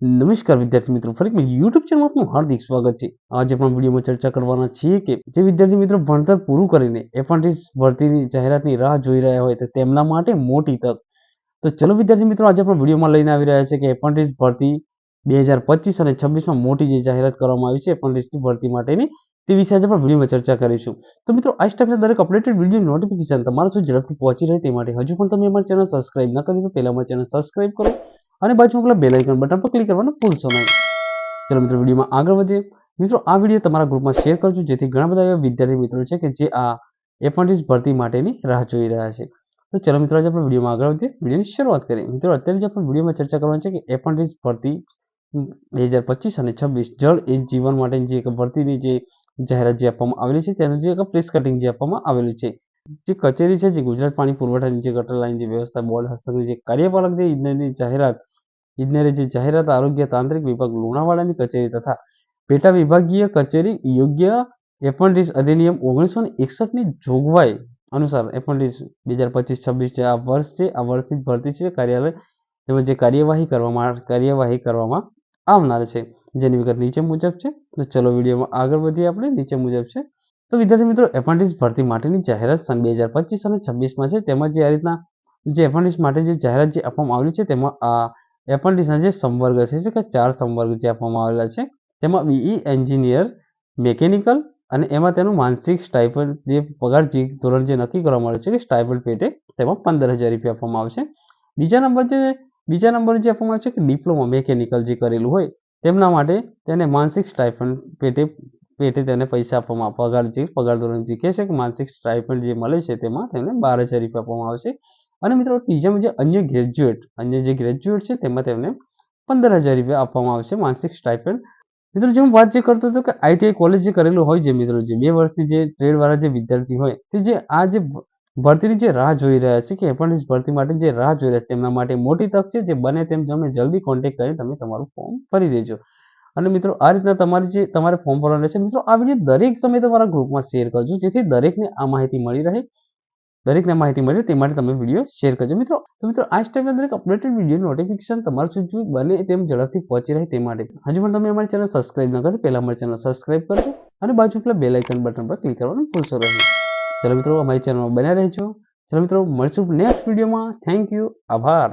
નમસ્કાર વિદ્યાર્થી મિત્રો, ફરી એકવાર YouTube ચેનલમાં આપનું હાર્દિક સ્વાગત છે। આજે આપણે વિડીયોમાં ચર્ચા કરવાના છીએ કે જે વિદ્યાર્થી મિત્રો ભણતર પૂરું કરીને એપ્રેન્ટિસ ભરતીની જાહેરાતની રાહ જોઈ રહ્યા હોય તો તેમના માટે મોટી તક। તો ચલો વિદ્યાર્થી મિત્રો, આજે આપણે વિડીયોમાં લઈને આવી રહ્યા છે કે એપ્રેન્ટિસ ભરતી 2025 અને 26માં મોટી જે જાહેરાત કરવામાં આવી છે એપ્રેન્ટિસની ભરતી માટેની, તે વિશે આજે આપણે વિડીયોમાં ચર્ચા કરીશું। તો મિત્રો, આ ટાઈપના દરેક અપડેટેડ વિડીયો નોટિફિકેશન તમારા સુધી ઝડપથી પહોંચી રહે તે માટે હજુ પણ તમે અમારી ચેનલ સબસ્ક્રાઇબ ન કરી તો પહેલા અમારી ચેનલ સબસ્ક્રાઇબ કરો અને બાજુમાં પેલા બેલ આઇકન બટન પર ક્લિક કરવાનું ભૂલશો નહીં। ચલો મિત્રો, વિડીયોમાં આગળ વધીએ। મિત્રો, આ વિડીયો તમારા ગ્રુપમાં શેર કરજો જેથી ઘણા બધા એવા વિદ્યાર્થી મિત્રો છે કે જે આ એપ્રેન્ટિસ ભરતી માટેની રાહ જોઈ રહ્યા છે। તો ચલો મિત્રો, આજે આપણે વિડીયોમાં આગળ વધીએ, વિડીયોની શરૂઆત કરીએ। મિત્રો, અત્યારે જે આપણે વિડીયોમાં ચર્ચા કરવાની છે કે એપ્રેન્ટિસ ભરતી 2025 અને 26 જળ એ જીવન માટેની જે ભરતીની જે જાહેરાત જે આપવામાં આવેલી છે તેનું જે પ્રેસ કટિંગ જે આપવામાં આવેલું છે। જે કચેરી છે જે ગુજરાત પાણી પુરવઠાની જે ગટર લાઈન જે વ્યવસ્થા બોર્ડ હસ્તકની જે કાર્યપાલક જે ઇજનેરની જાહેરાત આરોગ્ય તાંત્રિક વિભાગ લુણાવાડાની કચેરી તથા પેટા વિભાગીય કચેરી યોગ્ય એપ્રેન્ટિસ અધિનિયમ 1961ની જોગવાઈ અનુસાર એપ્રેન્ટિસ 2025-26 જે આ વર્ષ છે, આ વર્ષની ભરતી છે, કાર્યાલય તેમજ જે કાર્યવાહી કરવામાં આવનાર છે, જેની વિગત નીચે મુજબ છે। તો ચલો વિડીયોમાં આગળ વધીએ, આપણે નીચે મુજબ છે। તો વિદ્યાર્થી મિત્રો, એપ્રેન્ટિસ ભરતી માટેની જાહેરાત સન 2025 અને 26માં છે। તેમાં જે આ રીતના જે એપ્રેન્ટિસ માટે જે જાહેરાત જે આપવામાં આવેલી છે તેમાં આ એપ્રેન્ટિસના જે સંવર્ગ છે કે 4 સંવર્ગ જે આપવામાં આવેલા છે તેમાં બીઈ એન્જિનિયર, મેકેનિકલ અને એમાં તેનું માનસિક સ્ટાઇપન્ડ જે પગાર જે ધોરણ જે નક્કી કરવામાં આવે છે કે સ્ટાઇપન્ડ પેટે તેમાં 15,000 રૂપિયા આપવામાં આવશે। બીજા નંબર જે આપવામાં આવે છે કે ડિપ્લોમા મેકેનિકલ જે કરેલું હોય તેમના માટે તેને માનસિક સ્ટાઇપન્ડ પેટે તેને પૈસા આપવામાં પગાર ધોરણ જે કહે છે કે માનસિક સ્ટાઇપન્ડ જે મળે છે તેમાં તેમને 12,000 રૂપિયા આપવામાં આવશે। અને મિત્રો, ત્રીજામાં જે અન્ય જે ગ્રેજ્યુએટ છે તેમાં તેમને 15,000 રૂપિયા આપવામાં આવશે માનસિક સ્ટાઇપન્ડ। મિત્રો, જે હું વાત જે કરતો હતો કે આઈટીઆઈ કોલેજ જે કરેલું હોય જે મિત્રો જે 2 વર્ષથી જે ટ્રેડવાળા જે વિદ્યાર્થી હોય તે જે આ જે ભરતીની જે રાહ જોઈ રહ્યા છે કે એપ્રેન્ટિસ ભરતી માટે જે રાહ જોઈ રહ્યા છે તેમના માટે મોટી તક છે। જે બને તેમ તમે જલ્દી કોન્ટેક્ટ કરી તમે તમારું ફોર્મ ભરી દેજો। અને મિત્રો, આ રીતના તમારે ફોર્મ ભરવાનું રહેશે। મિત્રો, આ વિડીયો દરેક સમય તમારા ગ્રુપમાં શેર કરજો જેથી દરેકને આ માહિતી મળી રહે તે માટે તમે વિડીયો શેર કરજો મિત્રો। તો મિત્રો, આ ટાઈપના દરેક અપડેટેડ વિડીયો નોટિફિકેશન તમારા સુધી બને તેમ ઝડપથી પહોંચી રહે તે માટે હજુ પણ તમે અમારી ચેનલ સબસ્ક્રાઇબ ન કરી પહેલા અમારી ચેનલ સબસ્ક્રાઇબ કરજો અને બાજુ પેલા બેલ આઇકન બટન પર ક્લિક કરવાનું ભૂલશો નહીં। ચલો મિત્રો, અમારી ચેનલમાં બન્યા રહેજો। ચલો મિત્રો, મળીશું નેક્સ્ટ વિડીયોમાં। થેન્ક યુ, આભાર।